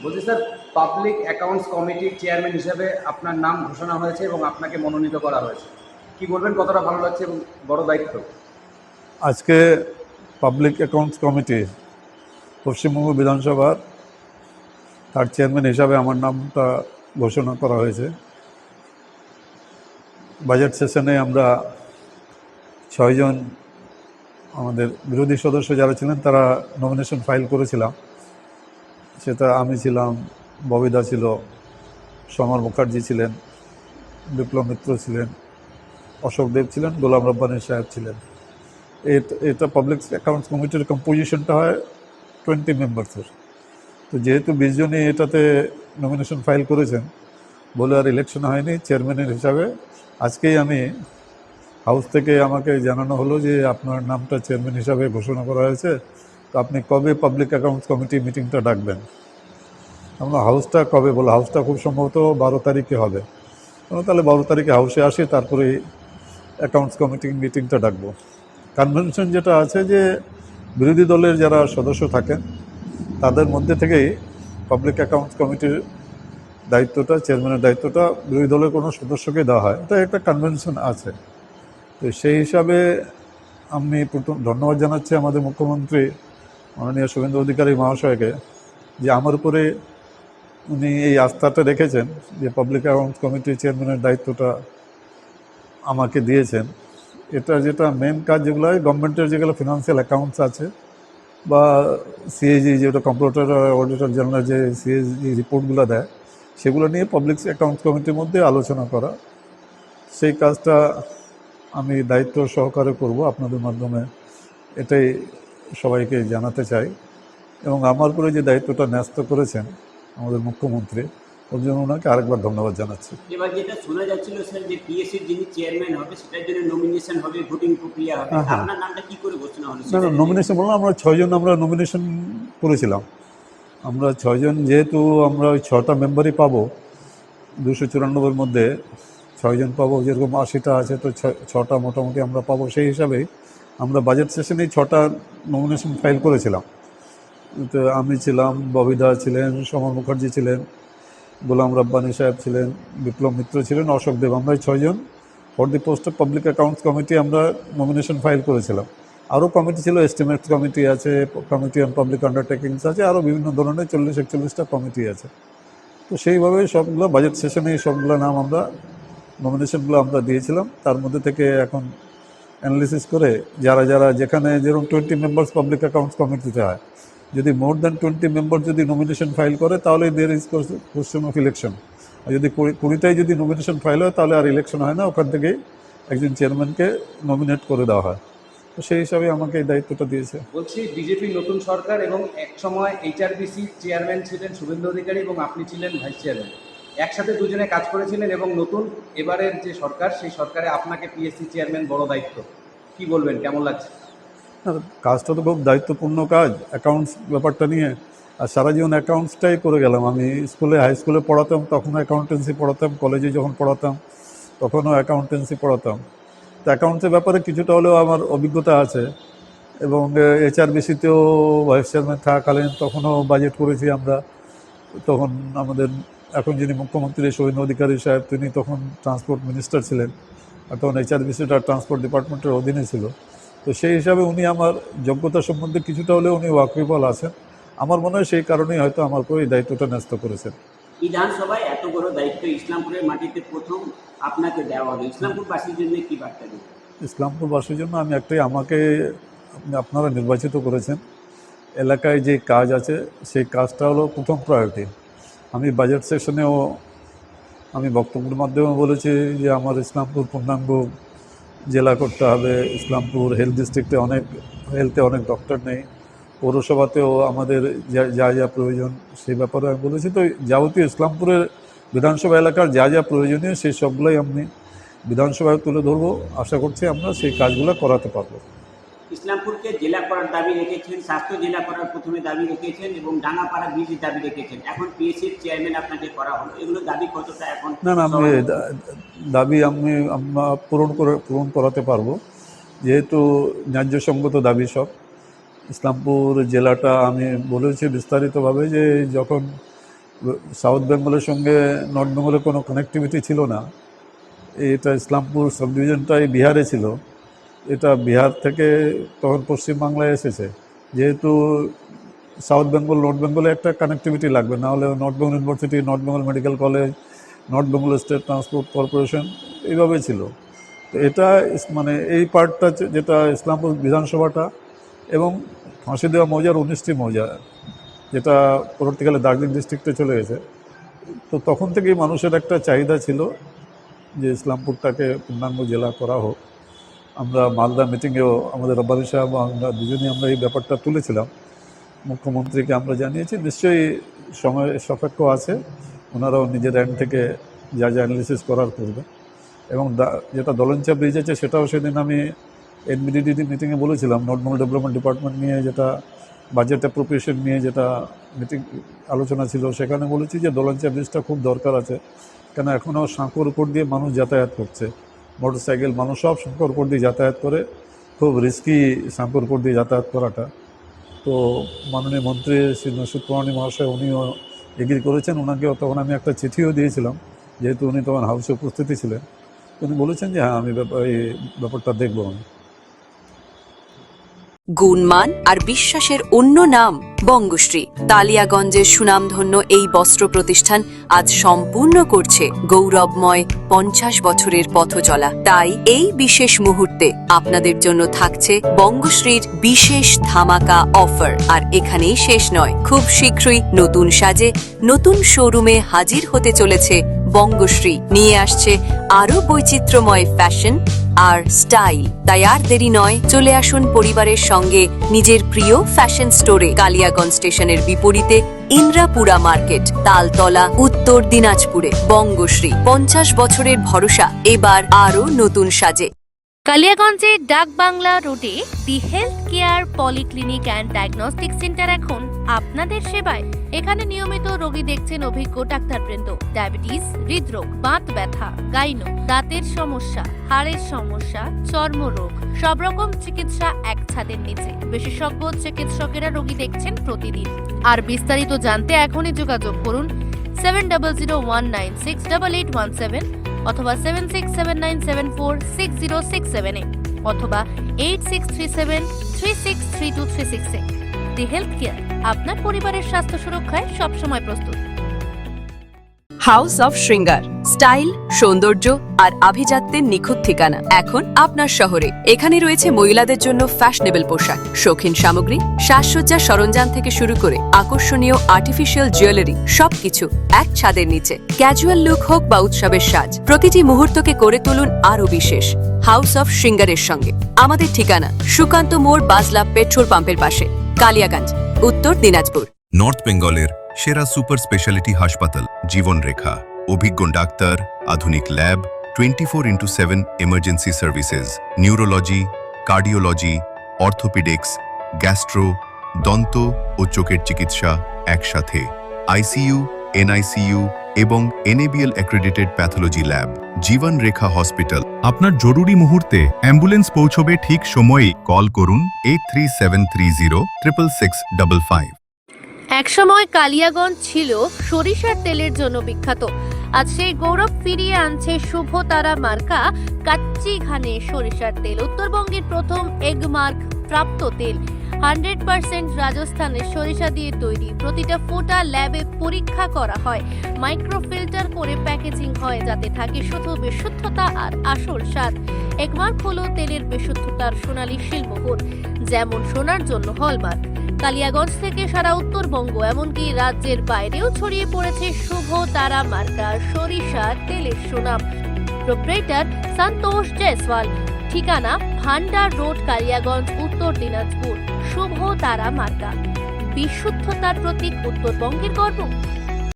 বলছি sir, public accounts কমিটির chairman হিসেবে আপনার নাম ঘোষণা হয়েছে এবং আপনাকে মনোনীত করা হয়েছে। কি বলবেন, কতটা ভালো লাগছে এবং বড় দায়িত্ব? আজকে পাবলিক অ্যাকাউন্টস কমিটি পশ্চিমবঙ্গ বিধানসভার তার চেয়ারম্যান হিসাবে আমার নামটা ঘোষণা করা হয়েছে। বাজেট সেশনে আমরা 6জন আমাদের বিরোধী সদস্য যারা ছিলেন তারা নমিনেশন ফাইল করেছিলাম। সেটা আমি ছিলাম, ববিদা ছিল, সমর মুখার্জি ছিলেন, বিপ্লব মিত্র ছিলেন, অশোক দেব ছিলেন, গোলাম রব্বানী সাহেব ছিলেন। এটা পাবলিক অ্যাকাউন্টস কমিটির কম্পোজিশনটা হয় 20 মেম্বার্সের। তো যেহেতু 20 জনই এটাতে নমিনেশন ফাইল করেছেন বলে আর ইলেকশন হয়নি চেয়ারম্যানের হিসাবে, আজকেই আমি হাউস থেকে আমাকে জানানো হলো যে আপনার নামটা চেয়ারম্যান হিসাবে ঘোষণা করা হয়েছে, তো আপনি কবে পাবলিক অ্যাকাউন্টস কমিটি মিটিংটা ডাকবেন। আমরা হাউসটা কবে বলো, হাউসটা খুব সম্ভবত 12 তারিখে হবে। তাহলে 12 তারিখে হাউসে আসি, তারপরে অ্যাকাউন্টস কমিটি মিটিংটা ডাকবো। কনভেনশন যেটা আছে যে বিরোধী দলের যারা সদস্য থাকেন তাদের মধ্যে থেকেই পাবলিক অ্যাকাউন্টস কমিটির দায়িত্বটা, চেয়ারম্যানের দায়িত্বটা বিরোধী দলের কোনো সদস্যকে দেওয়া হয়। এটা একটা কনভেনশন আছে। তো সেই হিসাবে আমি প্রথম ধন্যবাদ জানাচ্ছি আমাদের মুখ্যমন্ত্রী মাননীয় শুভেন্দু অধিকারী মহাশয়কে, যে আমার উপরে উনি এই আস্থাটা রেখেছেন যে পাবলিক অ্যাকাউন্টস কমিটির চেয়ারম্যানের দায়িত্বটা আমাকে দিয়েছেন। এটা যেটা মেন কাজ, যেগুলো হয় গভর্নমেন্টের যেগুলো ফিনান্সিয়াল অ্যাকাউন্টস আছে বা সিএজি, যেটা কম্পিউটার অডিটর জেনারেল যে সিএজি রিপোর্টগুলো দেয়, সেগুলো নিয়ে পাবলিক অ্যাকাউন্টস কমিটির মধ্যে আলোচনা করা, সেই কাজটা আমি দায়িত্ব সহকারে করব আপনাদের মাধ্যমে, এটাই সবাইকে জানাতে চাই। এবং আমার উপরে যে দায়িত্বটা ন্যস্ত করেছেন আমাদের মুখ্যমন্ত্রী, ওর জন্য ওনাকে আরেকবার ধন্যবাদ জানাচ্ছি। এবার যেটা শোনা যাচ্ছিল স্যার, যে পিএসসির যিনি চেয়ারম্যান হবে সেটার জন্য নমিনেশন হবে, ভোটিং প্রক্রিয়া হবে, হ্যাঁ। আপনার নামটা কি করে ঘোষণা হলো? না, নমিনেশন বললাম, আমরা 6জন আমরা নমিনেশন করেছিলাম। আমরা 6জন, যেহেতু আমরা ওই 6টা মেম্বারই পাবো 294-এর মধ্যে 6জন পাবো, যেরকম 80টা আছে, তো 6টা মোটামুটি আমরা পাবো। সেই হিসাবেই আমরা বাজেট সেশনেই 6টা নমিনেশন ফাইল করেছিলাম। তো আমি ছিলাম, ববিদা ছিলেন, সমর মুখার্জি ছিলেন, গোলাম রব্বানী সাহেব ছিলেন, বিপ্লব মিত্র ছিলেন, অশোক দেব, আমরা 6জন for the post of public accounts committee আমরা নমিনেশন ফাইল করেছিলাম। আরও কমিটি ছিল, এস্টিমেটস কমিটি আছে, কমিটি অন পাবলিক আন্ডারটেকিংস আছে, আরও বিভিন্ন ধরনের 40-41টা কমিটি আছে। তো সেইভাবে সবগুলো বাজেট সেশনে সবগুলো নাম আমরা নমিনেশনগুলো আমরা দিয়েছিলাম। তার মধ্যে থেকে এখন অ্যানালিসিস করে যারা যারা, যেখানে যেরকম 20 মেম্বার্স পাবলিক অ্যাকাউন্টস কমিটিতে হয়, যদি মোর দ্যান 20 মেম্বার যদি নমিনেশন ফাইল করে তাহলে there is question of election. আর যদি 20টাই যদি নমিনেশন ফাইল হয় তাহলে আর ইলেকশন হয় না, ওখান থেকেই একজন চেয়ারম্যানকে নমিনেট করে দেওয়া হয়। তো সেই হিসাবে আমাকে এই দায়িত্বটা দিয়েছে। বলছি, বিজেপি নতুন সরকার এবং এক সময় এইচআরবিসি চেয়ারম্যান ছিলেন শুভেন্দু অধিকারী এবং আপনি ছিলেন ভাইস চেয়ারম্যান, একসাথে দুজনে কাজ করেছিলেন এবং নতুন এবারের যে সরকার, সেই সরকারে আপনাকে পিএসসি চেয়ারম্যান, বড় দায়িত্ব। কি বলবেন, কেমন লাগছে? কাজটা তো খুব দায়িত্বপূর্ণ কাজ, অ্যাকাউন্টস ব্যাপারটা নিয়ে। আর সারা জীবন অ্যাকাউন্টসটাই করে গেলাম। আমি স্কুলে, হাই স্কুলে পড়াতাম তখনও অ্যাকাউন্টেন্সি পড়াতাম, কলেজে যখন পড়াতাম তখনও অ্যাকাউন্টেন্সি পড়াতাম। তো অ্যাকাউন্টসের ব্যাপারে কিছুটা হলেও আমার অভিজ্ঞতা আছে। এবং এইচআরবিসিতেও ভাইস চেয়ারম্যান থাকাকালীন তখনও বাজেট করেছি আমরা। তখন আমাদের এখন যিনি মুখ্যমন্ত্রী শুভেন্দু অধিকারী সাহেব, তিনি তখন ট্রান্সপোর্ট মিনিস্টার ছিলেন, আর তখন এইচআরবিসিটা ট্রান্সপোর্ট ডিপার্টমেন্টের অধীনে ছিল। তো সেই হিসাবে উনি আমার যোগ্যতা সম্বন্ধে কিছুটা হলেও উনি ওয়াকিবল আছেন। আমার মনে হয় সেই কারণেই হয়তো আমার উপর এই দায়িত্বটা ন্যস্ত করেছেন। বিধানসভায় এত বড় দায়িত্ব ইসলামপুরের মাটিতে প্রথম আপনাকে দেওয়া হলো, ইসলামপুরবাসীর জন্য কি বার্তা দেবেন? ইসলামপুরবাসীর জন্য আমি একটাই, আমাকে আপনারা নির্বাচিত করেছেন, এলাকায় যে কাজ আছে সেই কাজটা হলো প্রথম প্রায়োরিটি। আমি বাজেট সেশনেও আমি বক্তব্যের মাধ্যমে বলেছি যে আমার ইসলামপুর পূর্ণাঙ্গ জেলা করতে হবে। ইসলামপুর হেলথ হেলথে অনেক ডক্টর নেই। পৌরসভাতেও আমাদের যা যা প্রয়োজন সেই ব্যাপারে আমি বলেছি। তো যাবতীয় ইসলামপুরের বিধানসভা এলাকার যা যা প্রয়োজনীয় সেই সবগুলোই আমি বিধানসভায় তুলে ধরবো। আশা করছি আমরা সেই কাজগুলো করাতে পারবো। ইসলামপুরকে জেলা করার দাবি রেখেছেন, স্বাস্থ্য জেলা করার প্রথমে দাবি রেখেছেন এবং ডাঙ্গাপাড়া ব্রিজের দাবি রেখেছেন, এখন পিএসসির চেয়ারম্যান আপনাকে করা হলো, এগুলো দাবি কতটা এখন? না, আমি দাবি আমরা পূরণ করাতে পারবো, যেহেতু ন্যায্যসঙ্গত দাবি সব। ইসলামপুর জেলাটা আমি বলেছি বিস্তারিতভাবে যে যখন সাউথ বেঙ্গলের সঙ্গে নর্থ বেঙ্গলের কোনো কানেক্টিভিটি ছিল না। এটা ইসলামপুর সাব ডিভিশনটাই বিহারে ছিল, এটা বিহার থেকে তখন পশ্চিমবাংলায় এসেছে। যেহেতু সাউথ বেঙ্গল নর্থ বেঙ্গলে একটা কানেক্টিভিটি লাগবে, না হলে north Bengal university, north Bengal medical college, north Bengal state transport corporation এইভাবে ছিল। তো এটা মানে এই পার্টটা যেটা ইসলামপুর বিধানসভাটা এবং ফাঁসি দেওয়া মৌজার 19টি মৌজা, যেটা পরবর্তীকালে দার্জিলিং ডিস্ট্রিক্টে চলে গেছে। তো তখন থেকেই মানুষের একটা চাহিদা ছিল যে ইসলামপুরটাকে পূর্ণাঙ্গ জেলা করা হোক। আমরা মালদা মিটিংয়েও আমাদের রব্বানী সাহেব আমরা দুজনেই আমরা এই ব্যাপারটা তুলেছিলাম, মুখ্যমন্ত্রীকে আমরা জানিয়েছি। নিশ্চয়ই সময় সাপেক্ষ আছে, ওনারাও নিজের এন্ড থেকে যা যা অ্যানালিসিস করার করবে। এবং যেটা দলঞ্চা ব্রিজ আছে সেটাও সেদিন আমি এনবিডিডি মিটিংয়ে বলেছিলাম, নর্থ বেঙ্গল ডেভেলপমেন্ট ডিপার্টমেন্ট নিয়ে যেটা বাজেট অ্যাপ্রোপ্রিয়েশন নিয়ে যেটা মিটিং আলোচনা ছিল, সেখানে বলেছি যে দলঞ্চা ব্রিজটা খুব দরকার আছে, কেন এখনও সাঁকোর উপর দিয়ে মানুষ যাতায়াত করছে, মোটরসাইকেল মানুষ সব সাঁকোর উপর দিয়ে যাতায়াত করে, খুব রিস্কি সাঁকোর উপর দিয়ে যাতায়াত করাটা। তো মাননীয় মন্ত্রী শ্রী নসিদ পুরানি মহাশয় উনিও এগ্রি করেছেন। ওনাকেও তখন আমি একটা চিঠিও দিয়েছিলাম, যেহেতু উনি তখন হাউসে উপস্থিতি ছিলেন। উনি বলেছেন যে হ্যাঁ, আমি এই ব্যাপারটা দেখবো আমি। গুণমান আর বিশ্বাসের অন্য নাম বঙ্গশ্রী। তালিয়াগঞ্জের সুনামধন্য এই বস্ত্র প্রতিষ্ঠান আজ সম্পূর্ণ করছে গৌরবময় 50 বছরের পথ চলা। তাই এই বিশেষ মুহূর্তে আপনাদের জন্য থাকছে বঙ্গশ্রীর বিশেষ ধামাকা অফার। আর এখানেই শেষ নয়, খুব শীঘ্রই নতুন সাজে নতুন শোরুমে হাজির হতে চলেছে বঙ্গশ্রী। নিয়ে আসছে আরো বৈচিত্র্যময় ফ্যাশন আর স্টাইল। তাই আর দেরি নয়, চলে আসুন পরিবারের সঙ্গে নিজের প্রিয় ফ্যাশন স্টোরে, কালিয়াগঞ্জ স্টেশনের বিপরীতে ইন্দ্রাপুরা মার্কেট, তালতলা, উত্তর দিনাজপুরে। বঙ্গশ্রী 50 বছরের ভরসা এবার আরো নতুন সাজে। কালিয়াগঞ্জের ডাকবাংলা রোডে the health care polyclinic and diagnostic centre এখন আপনাদের সেবায়। এখানে নিয়মিত রোগী দেখছেন অভিজ্ঞ ডাক্তারবৃন্দ। ডায়াবেটিস, হৃদরোগ, বাত ব্যথা, গাইনো, দাঁতের সমস্যা, হাড়ের সমস্যা, চর্মরোগ, সব রকম চিকিৎসা এক ছাদের নিচে। বিশেষজ্ঞ চিকিৎসকেরা রোগী দেখছেন প্রতিদিন। আর বিস্তারিত জানতে এখনই যোগাযোগ করুন 7001968817 অথবা 7679746067 অথবা 8637363236 দি হেলথ কেয়ার আপনার পরিবারের স্বাস্থ্য সুরক্ষায় সবসময় প্রস্তুত। হাউস অফ শৃঙ্গার, স্টাইল, সৌন্দর্য আর আভিজাত্যের নিখুঁত ঠিকানা এখন আপনার শহরে। এখানে রয়েছে মহিলাদের জন্য ফ্যাশনেবল পোশাক, শৌখিন সামগ্রী, সাজসজ্জার সরঞ্জাম থেকে শুরু করে আকর্ষণীয় আর্টিফিশিয়াল জুয়েলারি, সবকিছু এক ছাদের নিচে। ক্যাজুয়াল লুক হোক বা উৎসবের সাজ, প্রতিটি মুহূর্তকে করে তুলুন আরো বিশেষ হাউস অফ শৃঙ্গারের সঙ্গে। আমাদের ঠিকানা সুকান্ত মোড়, বাজলা পেট্রোল পাম্পের পাশে, কালিয়াগঞ্জ, উত্তর দিনাজপুর। নর্থ বেঙ্গলের সেরা সুপার স্পেশালিটি হাসপাতাল জীবন রেখা, অভিজ্ঞ ডাক্তার, আধুনিক lab, 24x7 emergency services, neurology, cardiology, orthopaedics, gastro, দন্ত ও চোখের চিকিৎসা একসাথে, আইসিইউ, এনআইসিইউ এবং এনএবিএল অ্যাক্রেডিটেড প্যাথোলজি ল্যাব। জীবন রেখা হসপিটাল। আপনার জরুরি মুহূর্তে অ্যাম্বুলেন্স পৌঁছবে ঠিক সময়ে। কল করুন 8373066655। একসময় কালিয়াগঞ্জ ছিল সরিষার তেলের জন্য বিখ্যাত। আজ সেই গৌরব ফিরিয়ে আনছে শুভ তারা মার্কা কাচ্চি ঘানে সরিষার তেল। উত্তরবঙ্গের প্রথম এগমার্ক প্রাপ্ত তেল, 100% রাজস্থানের সরিষা দিয়ে তৈরি। প্রতিটা ফোঁটা ল্যাবে পরীক্ষা করা হয়, মাইক্রোফিল্টার করে প্যাকেজিং হয়, যাতে থাকে শুধু বিশুদ্ধতা আর আসল স্বাদ। এগমার্ক হলো তেলের বিশুদ্ধতার সোনালী শিলমোহর, যেমন সোনার জন্য হলমার্ক। কালিয়াগঞ্জ থেকে সারা উত্তরবঙ্গ, এমনকি রাজ্যের বাইরেও ছড়িয়ে পড়েছে শুভ তারা মার্কা সরিষা তেলের সুনাম। প্রোপ্রাইটার সন্তোষ জয়সওয়াল। ঠিকানা ভান্ডার রোড, কালিয়াগঞ্জ, উত্তর দিনাজপুর। শুভ তারা মার্কা, বিশুদ্ধতার প্রতীক, উত্তরবঙ্গের গর্ব।